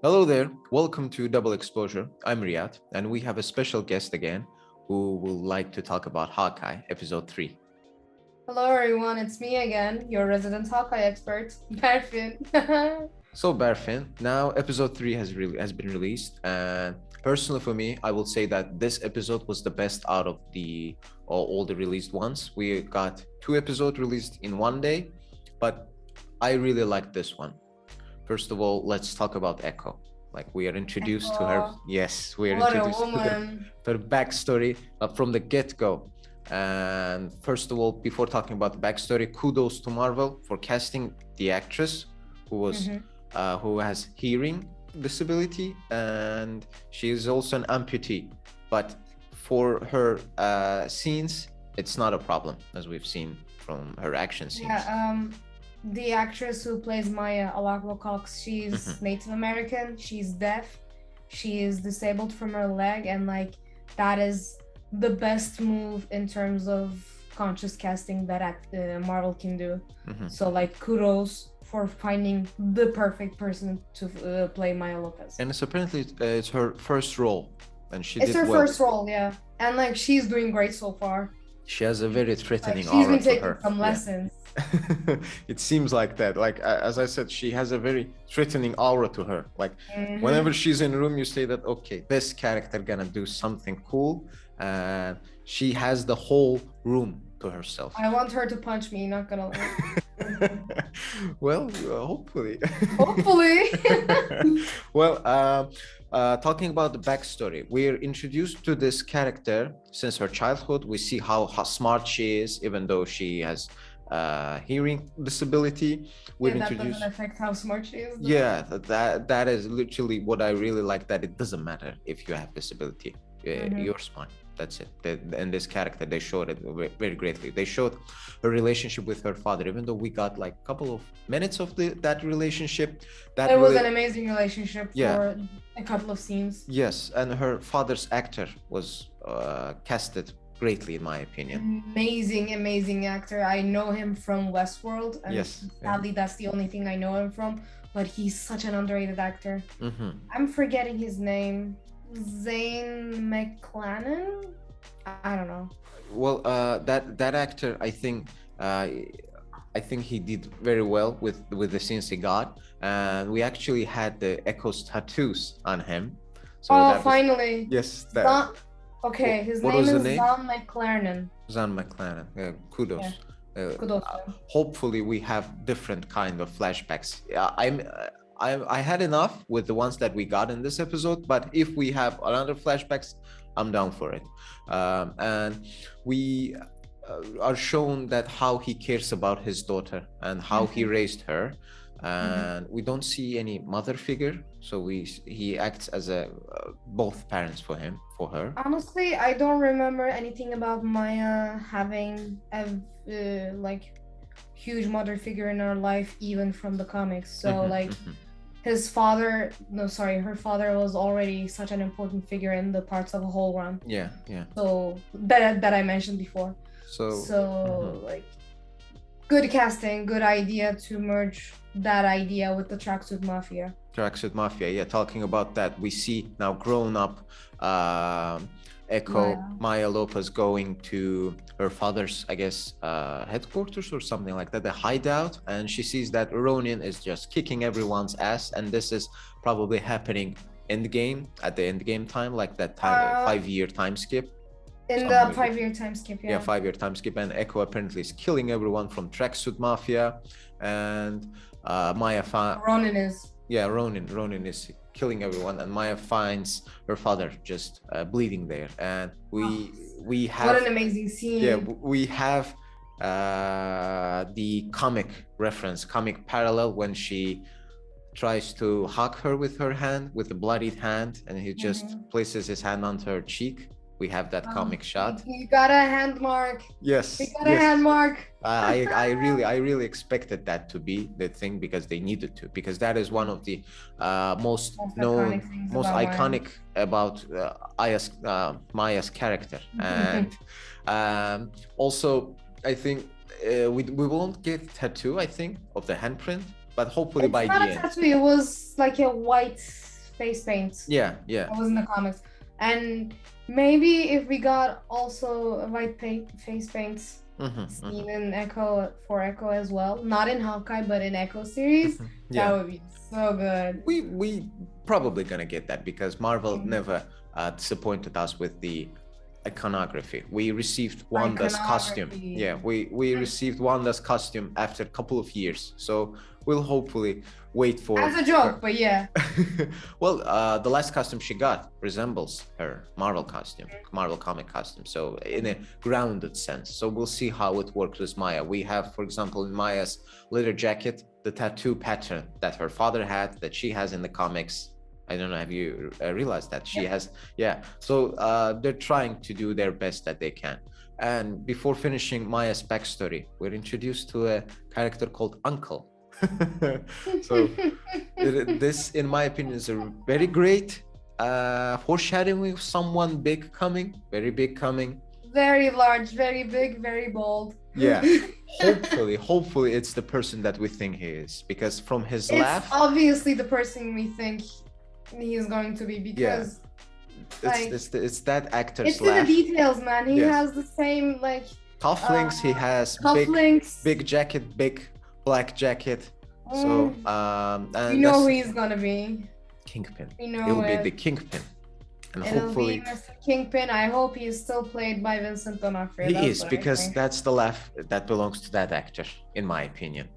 Hello there, welcome to Double Exposure. I'm Riyad, and we have a special guest again who will like to talk about Hawkeye, episode 3. Hello everyone, it's me again, your resident Hawkeye expert, Berfin. So, Barfin, now episode 3 has been released, and personally for me, I will say that this episode was the best out of all the released ones. We got 2 episodes released in one day, but I really liked this one. First of all, let's talk about Echo. Like we are introduced to her. Echo. Yes, we are What a introduced woman. to her backstory from the get-go. And first of all, before talking about the backstory, kudos to Marvel for casting the actress who has hearing disability, and she is also an amputee. But for her scenes, it's not a problem, as we've seen from her action scenes. Yeah, the actress who plays Maya Alakwa Cox, she's Native American, she's deaf, she is disabled from her leg, and like that is the best move in terms of conscious casting that Marvel can do. So like kudos for finding the perfect person to play Maya Lopez. And it's apparently it's her first role, and it's her first role, yeah, and like she's doing great so far. She has a very threatening she's aura been taking to her. some lessons. It seems like that. Like as I said, she has a very threatening aura to her. Like whenever she's in a room, you say that okay, this character gonna do something cool, and she has the whole room to herself. I want her to punch me, not gonna lie. Well, hopefully. Hopefully. Well, talking about the backstory, we're introduced to this character since her childhood. We see how smart she is, even though she has hearing disability. We're that doesn't affect how smart she is, though. Yeah, that is literally what I really like, that it doesn't matter if you have disability. You're smart. That's it. In this character, they showed it very greatly. They showed her relationship with her father, even though we got like a couple of minutes of that relationship. It was an amazing relationship for a couple of scenes. Yes, and her father's actor was casted greatly, in my opinion. Amazing actor. I know him from Westworld, and sadly that's the only thing I know him from, but he's such an underrated actor. I'm forgetting his name. Zane McClannon? I don't know. Well, that actor, I think he did very well with the scenes he got, and we actually had the Echo's tattoos on him. So finally. Yes. Okay, his name is Zan McClarnon. Zan McClarnon. Kudos. Yeah. Kudos. Hopefully, we have different kind of flashbacks. I had enough with the ones that we got in this episode, but if we have another flashbacks, I'm down for it. And we are shown that how he cares about his daughter and how he raised her, and we don't see any mother figure, so he acts as a both parents for her. Honestly, I don't remember anything about Maya having a huge mother figure in her life, even from the comics. So her father was already such an important figure in the parts of a whole run. Yeah. So that I mentioned before. So like, good casting, good idea to merge that idea with the Tracksuit Mafia. Yeah. Talking about that, we see now grown up Echo Maya Lopez going to her father's, I guess, headquarters or something like that, the hideout, and she sees that Ronin is just kicking everyone's ass, and this is probably happening at the end game time, like that 5-year time skip. In the 5-year time skip, yeah. 5-year time skip, and Echo apparently is killing everyone from Tracksuit Mafia, and Ronin is. Yeah, Ronin is killing everyone, and Maya finds her father just bleeding there, and we have what an amazing scene. Yeah, we have the comic parallel when she tries to hug her with her hand, with a bloodied hand, and he just places his hand onto her cheek. We have that comic shot. You got a hand mark. Yes. You got a hand mark. I really expected that to be the thing, because they needed to, because that is one of the most known, most iconic about Maya's character. And also, I think we won't get a tattoo, I think, of the handprint, but hopefully by the end. It's not a tattoo. It was like a white face paint. Yeah, yeah. That was in the comics. And maybe if we got also a white face paint scene in Echo for Echo as well, not in Hawkeye but in Echo series, Yeah. that would be so good. We probably gonna get that because Marvel never disappointed us with the iconography. We received Wanda's costume. Yeah, we received Wanda's costume after a couple of years. So we'll hopefully wait for. As a joke, but yeah. Well, the last costume she got resembles her Marvel costume, Marvel comic costume. So in a grounded sense. So we'll see how it works with Maya. We have, for example, in Maya's leather jacket, the tattoo pattern that her father had, that she has in the comics. I don't know, have you realized that she has? Yeah. So they're trying to do their best that they can. And before finishing Maya's backstory, we're introduced to a character called Uncle. So this, in my opinion, is a very great foreshadowing of someone big coming, very big coming. Very large, very big, very bold. Yeah. Hopefully it's the person that we think he is, because from his laugh, it's obviously the person we think he is going to be, because it's that actor's it's laugh. in the details, man. He has the same cufflinks. He has cufflinks, big jacket, big black jacket. So and you know who he's gonna be. Kingpin. He'll be the Kingpin. And hopefully be Mr. Kingpin. I hope he is still played by Vincent D'Onofrio. He is, because that's the laugh that belongs to that actor, in my opinion.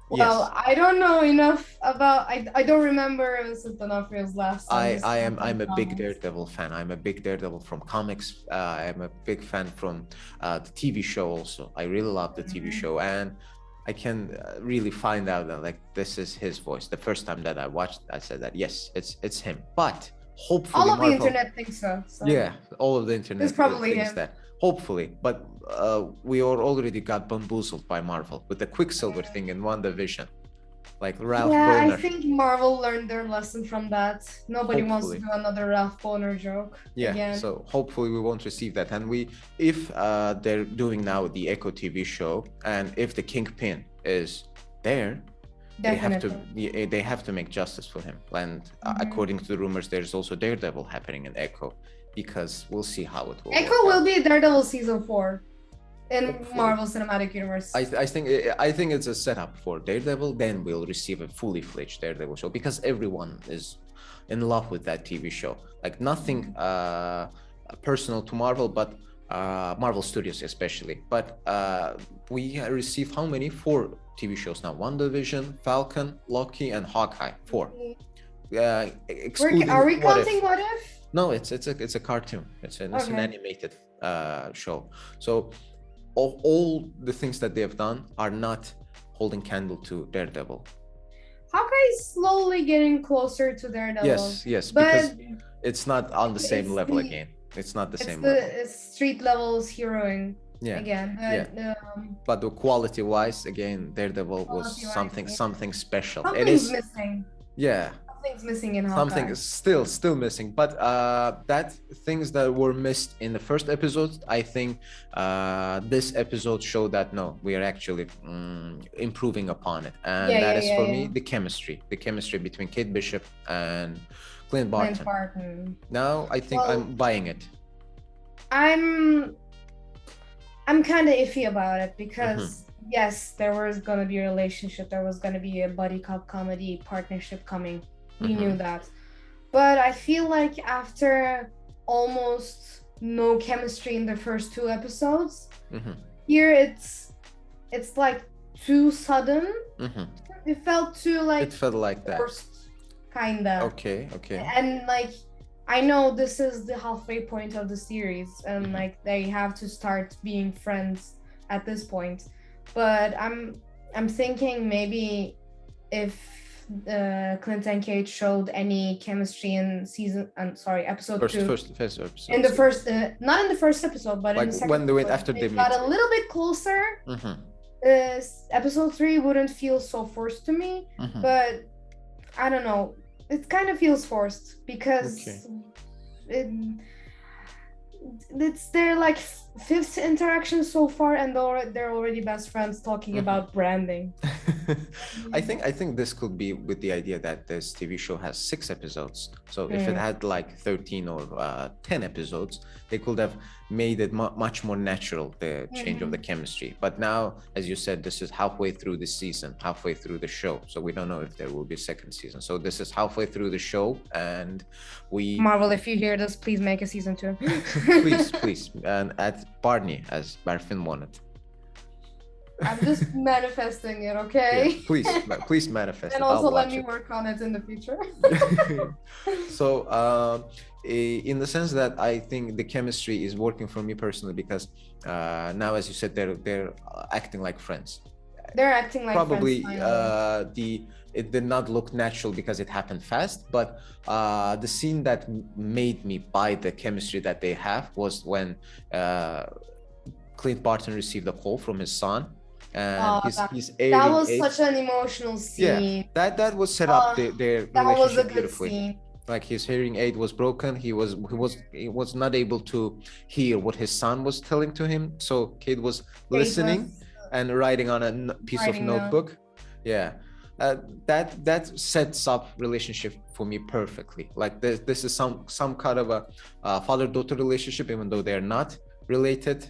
Well, yes. I don't know enough about. I don't remember Vincent D'Onofrio's last. I'm a big Daredevil fan. I'm a big Daredevil from comics. I'm a big fan from the TV show also. I really love the TV show, and I can really find out that this is his voice. The first time that I watched, I said that yes, it's him. But hopefully, all of the internet thinks so. Yeah, all of the internet it's probably thinks him. that. Hopefully, but we already got bamboozled by Marvel with the Quicksilver thing in WandaVision, like Ralph Boner. I think Marvel learned their lesson from that. Nobody wants to do another Ralph Boner joke. Yeah, again. So hopefully we won't receive that. And if they're doing now the Echo TV show, and if the Kingpin is there, they have to make justice for him. And according to the rumors, there's also Daredevil happening in Echo, because we'll see how it will. Echo will be Daredevil season 4 in Marvel Cinematic Universe. I think it's a setup for Daredevil. Then we'll receive a fully fledged Daredevil show, because everyone is in love with that TV show. Like nothing personal to Marvel, but Marvel Studios especially. But we received how many? 4 TV shows now: WandaVision, Falcon, Loki, and Hawkeye. 4. Are we counting What If? No, it's a cartoon. It's an animated show. So all the things that they have done are not holding candle to Daredevil. Hawkeye is slowly getting closer to Daredevil. Yes, because it's not on the same level again. It's not the same level. It's street levels heroing again. But the quality-wise, again, Daredevil was something special. Something's missing. Yeah. Something's missing in Hawkeye. Something is still missing, but that things that were missed in the first episode, I think this episode showed that no, we are actually improving upon it, and that is for me the chemistry between Kate Bishop and Clint Barton. Now I think I'm buying it. I'm kind of iffy about it, because yes, there was gonna be a relationship, there was gonna be a buddy cop comedy partnership coming. We knew that, but I feel like after almost no chemistry in the first 2 episodes, here it's like too sudden. It felt too it felt like that, kinda. Okay. And I know this is the halfway point of the series, and they have to start being friends at this point, but I'm thinking maybe if Clint and Kate showed any chemistry in episode 2. First episode. In the first, not in the first episode, but in the second. When they went after they got a little bit closer. Episode 3 wouldn't feel so forced to me, but I don't know. It kind of feels forced, because it's their 5th interaction so far, and they're already best friends talking about branding. I think this could be with the idea that this TV show has 6 episodes. So if it had like 13 or 10 episodes, they could have made it much more natural, the change of the chemistry. But now, as you said, this is halfway through the season, halfway through the show. So we don't know if there will be a second season. So this is halfway through the show, and we Marvel, if you hear this, please make a season 2. please, and add Barney as Barfin wanted. I'm just manifesting it, okay? Yeah, please manifest And it. also I'll let watch me it. work on it in the future. So in the sense that I think the chemistry is working for me personally, because now, as you said, they're acting like friends. They're acting like Probably friends finally. it did not look natural because it happened fast, but the scene that made me buy the chemistry that they have was when Clint Barton received a call from his son, and he's that airing was it. such an emotional scene. Yeah, that was set up their That was a relationship good beautifully. scene. Like his hearing aid was broken, he was not able to hear what his son was telling to him, so Kate was listening and writing on a piece of notebook. Yeah, that sets up relationship for me perfectly. Like this is some kind of a father-daughter relationship, even though they're not related.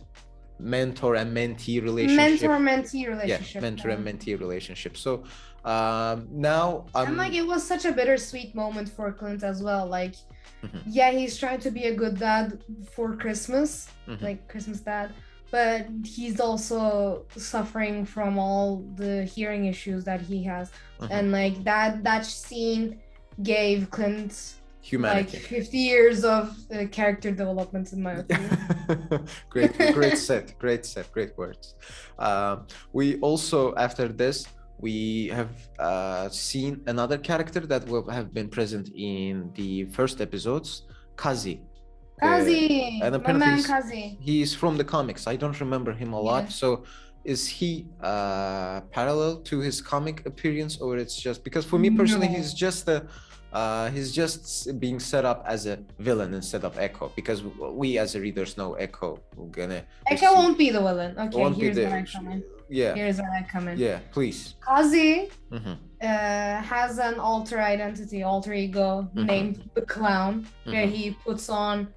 Mentor and mentee relationship. Mentor-mentee relationship. Yeah, mentor and mentee relationship. So now and like it was such a bittersweet moment for Clint as well. Like, yeah, he's trying to be a good dad for Christmas, like Christmas dad, but he's also suffering from all the hearing issues that he has. And like that scene gave Clint humanity, like 50 years of character development, in my opinion. great words. We also, after this, we have seen another character that will have been present in the first episodes, Kazi. Kazi, And my man apparently Kazi. He's from the comics. I don't remember him a lot. So is he parallel to his comic appearance, or it's just because for me personally, he's just being set up as a villain instead of Echo, because we as a readers know Echo won't be the villain. Okay, here's where I come in. Yeah. Here's where I come in. Yeah, please. Kazi has an alter ego named the Clown, where he puts on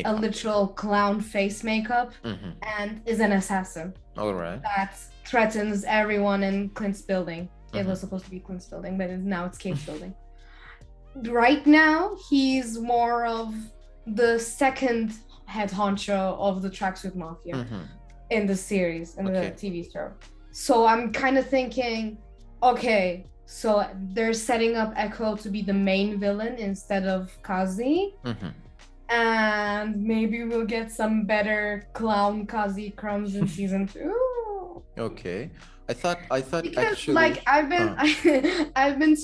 a literal clown face makeup and is an assassin. All right. That threatens everyone in Clint's building. It was supposed to be Clint's building, but now it's Kate's building. Right now, he's more of the second head honcho of the Tracksuit Mafia in the series, in the TV show. So I'm kind of thinking, okay, so they're setting up Echo to be the main villain instead of Kazi. And maybe we'll get some better clown Kazi crumbs in season 2. Okay. I thought because, actually, like, I've been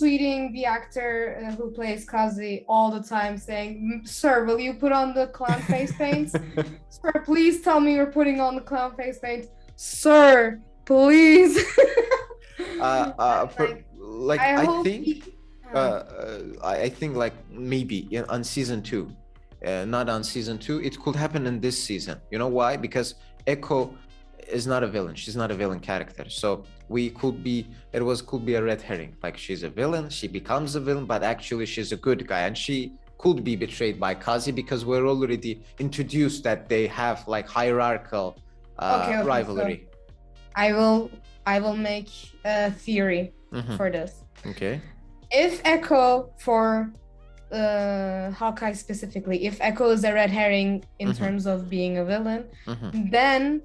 tweeting the actor who plays Kazi all the time, saying, "Sir, will you put on the clown face paint? Sir, please tell me you're putting on the clown face paint. Sir, please." I think like maybe on season 2, not on season 2. It could happen in this season. You know why? Because Echo is not a villain. She's not a villain character. So could be a red herring. Like, she's a villain, she becomes a villain, but actually she's a good guy, and she could be betrayed by Kazi, because we're already introduced that they have like hierarchical rivalry. So I will make a theory for this. Okay. If Echo, for Hawkeye specifically, if Echo is a red herring in terms of being a villain, then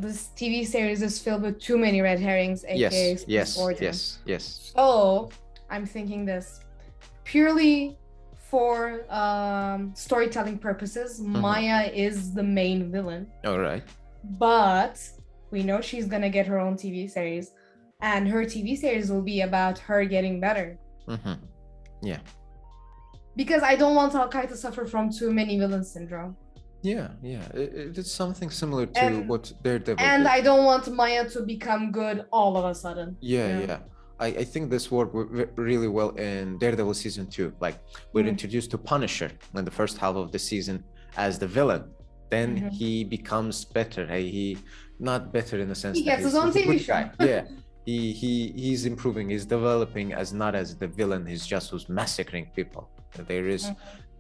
this TV series is filled with too many red herrings, aka yes. So I'm thinking this purely for storytelling purposes. Maya is the main villain. All right. But we know she's gonna get her own TV series, and her TV series will be about her getting better. Yeah. Because I don't want Hawkeye to suffer from too many villain syndrome. Yeah. It's something similar to what Daredevil did. And I don't want Maya to become good all of a sudden. Yeah. I think this worked really well in Daredevil season 2. Like, we're introduced to Punisher in the first half of the season as the villain. Then he becomes better. He not better in the sense he that gets his own TV show. Yeah. he's improving, he's developing as not as the villain, he's just who's massacring people. There is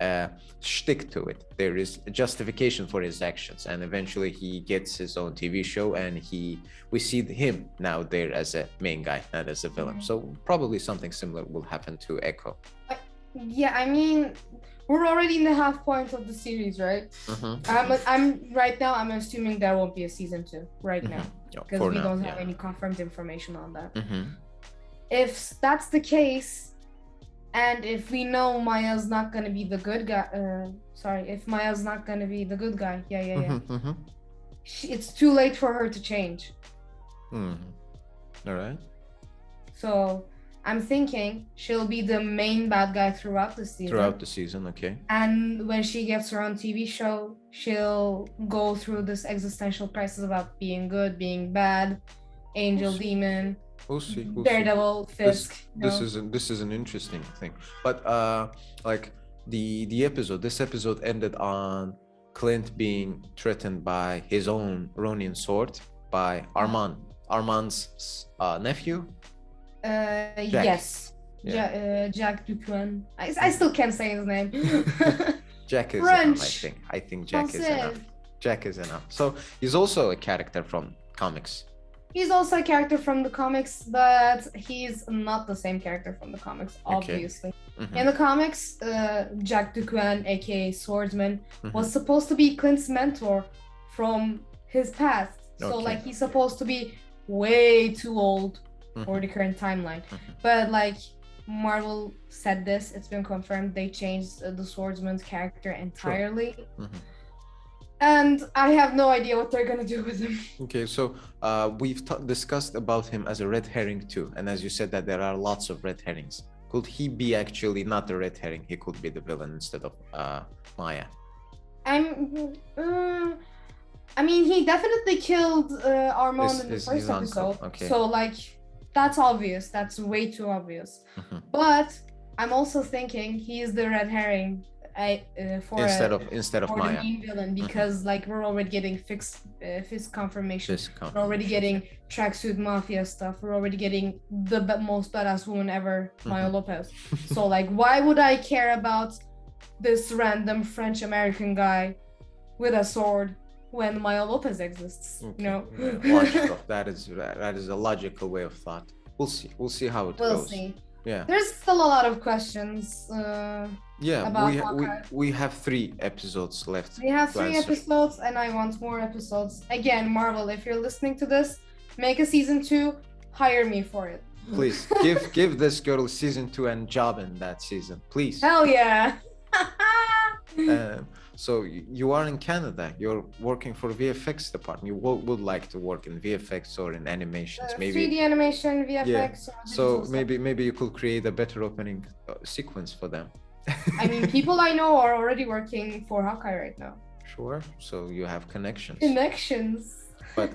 a shtick to it, there is a justification for his actions, and eventually he gets his own TV show, and we see him now there as a main guy, not as a villain. So probably something similar will happen to Echo. Yeah, I mean, we're already in the half point of the series, right? I'm right now, I'm assuming there won't be a season 2 right now, because we don't have any confirmed information on that. If that's the case, and if we know Maya's not gonna be the good guy, if Maya's not gonna be the good guy, it's too late for her to change. All right. So I'm thinking she'll be the main bad guy throughout the season. Okay. And when she gets her own TV show, she'll go through this existential crisis about being good, being bad, angel, demon. We'll see. Daredevil, Fisk. This is an interesting thing, but like this episode ended on Clint being threatened by his own Ronin sword by Armand's nephew. Jack. Yes. Jack Duquesne. I still can't say his name. Jack is French. enough, I think Jack is enough. Jack is enough. So he's also a character from comics. He's also a character from the comics, but he's not the same character from the comics, obviously. In the comics, Jack Duquesne, aka Swordsman, was supposed to be Clint's mentor from his past. So like he's supposed to be way too old for the current timeline. But like Marvel said this, it's been confirmed, they changed the Swordsman's character entirely. And I have no idea what they're gonna do with him. Okay, so we've discussed about him as a red herring too, and as you said that there are lots of red herrings. Could he be actually not the red herring? He could be the villain instead of Maya. I mean, he definitely killed Armand in the first episode. So like, that's obvious. That's way too obvious. But I'm also thinking he is the red herring. Instead of Maya, the main villain, because like we're already getting Fisk confirmation. We're already getting tracksuit mafia stuff. We're already getting the most badass woman ever, Maya Lopez. So like, why would I care about this random French American guy with a sword when Maya Lopez exists? You know, logical. That is a logical way of thought. We'll see how it goes. We'll see. Yeah, there's still a lot of questions. We have 3 episodes left. We have 3 episodes, and I want more episodes. Again, Marvel, if you're listening to this, make a season 2. Hire me for it. Please give this girl season 2 and job in that season, please. Hell yeah. So you are in Canada. You're working for VFX department. You would like to work in VFX or in animations, maybe 3D animation, VFX. So maybe you could create a better opening sequence for them. I mean, people I know are already working for Hawkeye right now. Sure. So you have connections. But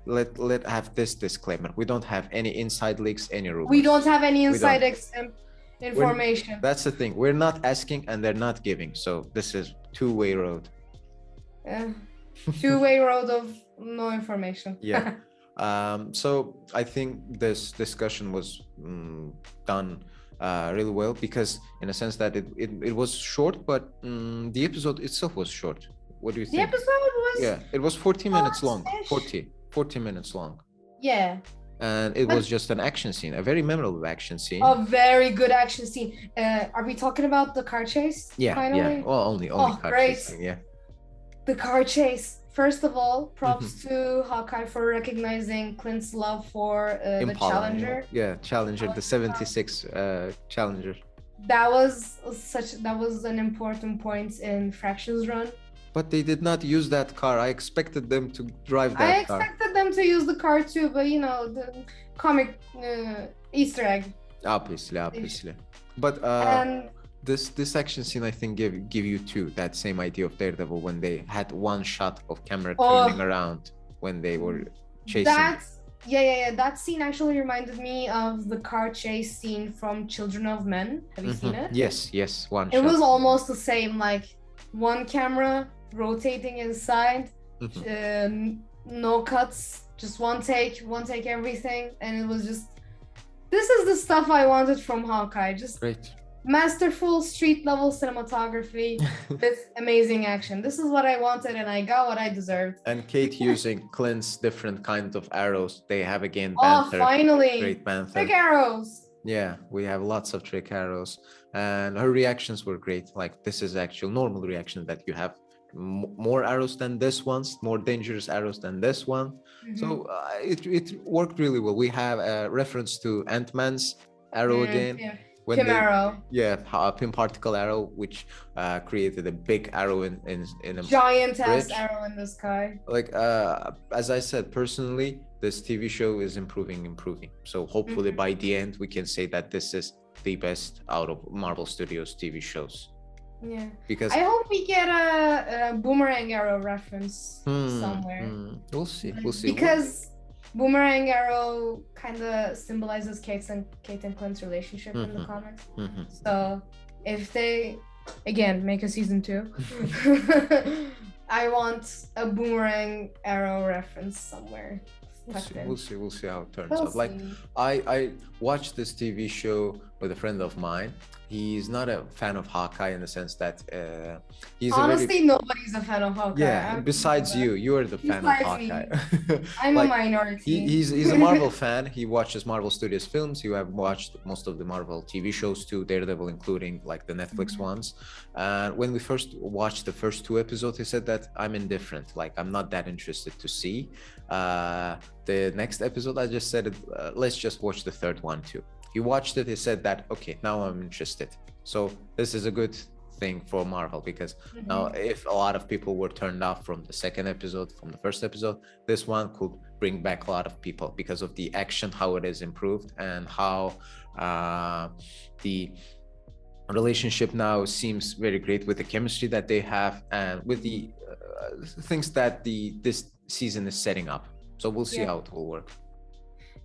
let have this disclaimer: we don't have any inside leaks, any rumors. We don't have any inside information. That's the thing. We're not asking, and they're not giving. So this is two-way road. Two-way road of no information. Yeah. So I think this discussion was done really well, because in a sense that it was short, but the episode itself was short. What do you think? The episode was... Yeah, it was 40 minutes long. 40 minutes long. Yeah. And it was just an action scene, a very memorable action scene. A very good action scene. Are we talking about the car chase? Yeah, finally? Well, only car great. chase. Yeah. The car chase. First of all, props to Hawkeye for recognizing Clint's love for the Challenger. Yeah, Challenger, the 76 Challenger. That was an important point in Fraction's run. But they did not use that car. I expected them to drive that car. I expected them to use the car too, but you know, the comic Easter egg. Obviously. But this action scene, I think, give you too that same idea of Daredevil when they had one shot of camera turning around when they were chasing. That scene actually reminded me of the car chase scene from Children of Men. Have you seen it? Yes, one shot. It was almost the same, like one camera rotating inside, no cuts, just one take everything, and it was just, this is the stuff I wanted from Hawkeye. Just Great. masterful street level cinematography with amazing action. This is what I wanted, and I got what I deserved. And Kate using Clint's different kinds of arrows. They have again Oh, banter. finally! Great banter. Trick arrows! Yeah, we have lots of trick arrows, and her reactions were great. Like, this is actual normal reaction that you have more arrows than this one's, more dangerous arrows than this one. So it worked really well. We have a reference to Ant-Man's arrow again. Yeah. When Pim arrow. Yeah, Pim particle arrow, which created a big arrow in a giant ass bridge. arrow in the sky. Like as I said, personally, this TV show is improving. So hopefully by the end we can say that this is the best out of Marvel Studios TV shows. Yeah. Because I hope we get a boomerang arrow reference somewhere. We'll see. Because boomerang arrow kind of symbolizes Kate and Clint's relationship in the comics. So if they again make a season 2, I want a boomerang arrow reference somewhere. We'll see how it turns out. Like, I watched this TV show with a friend of mine. He's not a fan of Hawkeye in the sense that he's honestly nobody's a fan of Hawkeye. Yeah, besides you're the fan of Hawkeye. I'm like, a minority. He's a Marvel fan. He watches Marvel Studios films. You have watched most of the Marvel TV shows too, Daredevil including, like the Netflix ones. And when we first watched the first 2 episodes, he said that I'm indifferent. Like, I'm not that interested to see. The next episode, I just said, let's just watch the 3rd one too. He watched it, he said that, okay, now I'm interested. So this is a good thing for Marvel, because now if a lot of people were turned off from the 2nd episode, from the 1st episode, this one could bring back a lot of people because of the action, how it is improved, and how the relationship now seems very great with the chemistry that they have and with the things that this season is setting up. So we'll see how it will work.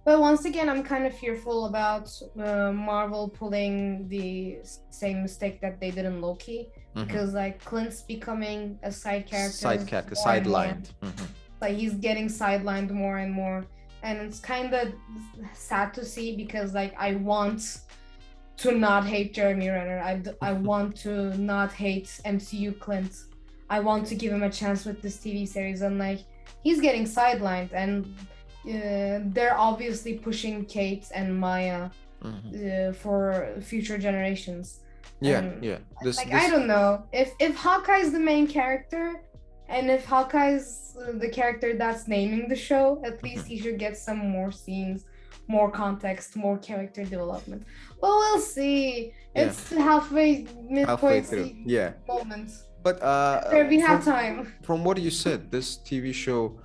But once again, I'm kind of fearful about Marvel pulling the same mistake that they did in Loki, because like Clint's becoming a side character, sidelined. Like he's getting sidelined more and more, and it's kind of sad to see, because like I want to not hate Jeremy Renner. I want to not hate MCU Clint. I want to give him a chance with this TV series, and like he's getting sidelined, and they're obviously pushing Kate and Maya for future generations. I don't know if Hawkeye's the main character, and if Hawkeye's the character that's naming the show, at least he should get some more scenes, more context, more character development. Well, we'll see. It's halfway through. Moment. But we have time. From what you said, this TV show,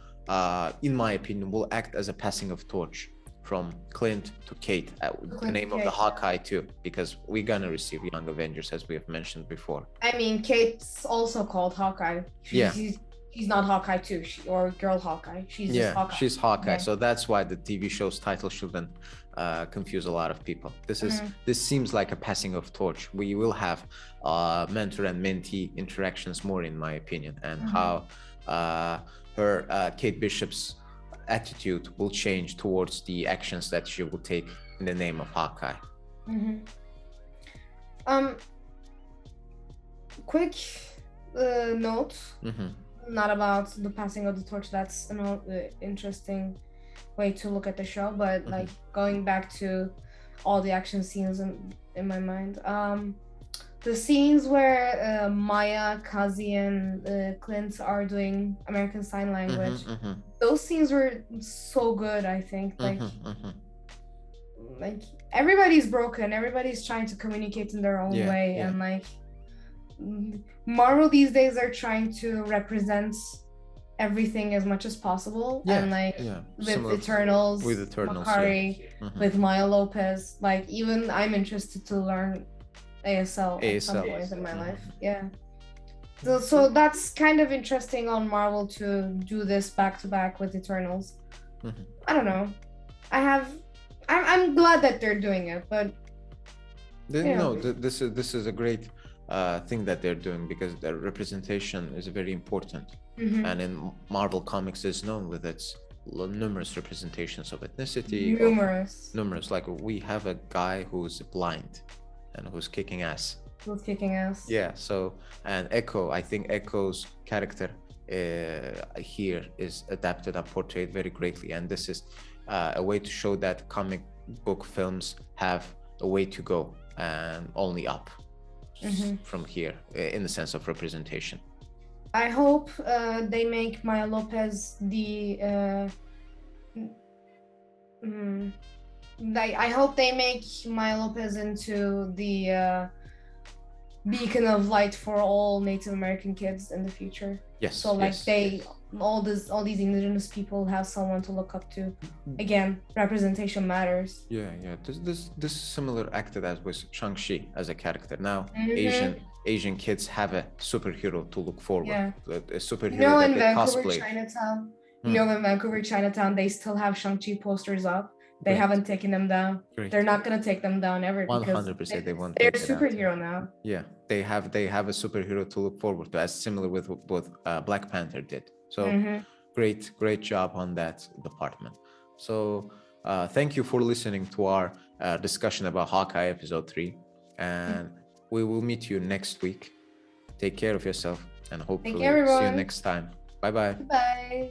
in my opinion, will act as a passing of torch from Clint to Kate, the name of the Hawkeye too, because we're gonna receive Young Avengers, as we have mentioned before. I mean, Kate's also called Hawkeye. She's not Hawkeye too, or Girl Hawkeye. She's just Hawkeye. She's Hawkeye. Yeah. So that's why the TV show's title shouldn't confuse a lot of people. This seems like a passing of torch. We will have mentor and mentee interactions more, in my opinion, and how Kate Bishop's attitude will change towards the actions that she will take in the name of Hawkeye. Quick note, not about the passing of the torch, that's an interesting way to look at the show, but like going back to all the action scenes in my mind, the scenes where Maya, Kazi, and Clint are doing American Sign Language, those scenes were so good, I think. Like everybody's broken, everybody's trying to communicate in their own way, and like Marvel these days are trying to represent everything as much as possible, and like with Eternals, Makari, with Maya Lopez, like even I'm interested to learn ASL at some point in my life. So that's kind of interesting on Marvel to do this back to back with Eternals. I don't know. I'm glad that they're doing it, but this is a great thing that they're doing, because their representation is very important, and in Marvel Comics is known with its numerous representations of ethnicity, numerous. Like we have a guy who's blind and who's kicking ass. Who's kicking ass? Yeah. So, and Echo, I think Echo's character here is adapted and portrayed very greatly, and this is a way to show that comic book films have a way to go and only up from here in the sense of representation. I hope they make Maya Lopez the I hope they make Maya Lopez into the beacon of light for all Native American kids in the future. Yes. So like all these indigenous people have someone to look up to. Again, representation matters. Yeah. This similar acted as with Shang-Chi as a character. Now Asian kids have a superhero to look forward. Yeah. A superhero that they cosplay. Chinatown. In Vancouver, Chinatown, they still have Shang-Chi posters up. They haven't taken them down. Great. They're not gonna take them down ever. 100% they won't. They're a superhero now. Yeah, they have a superhero to look forward to, as similar with what Black Panther did. So great job on that department. So thank you for listening to our discussion about Hawkeye episode 3, and we will meet you next week. Take care of yourself, and hopefully see you next time. Bye. Bye.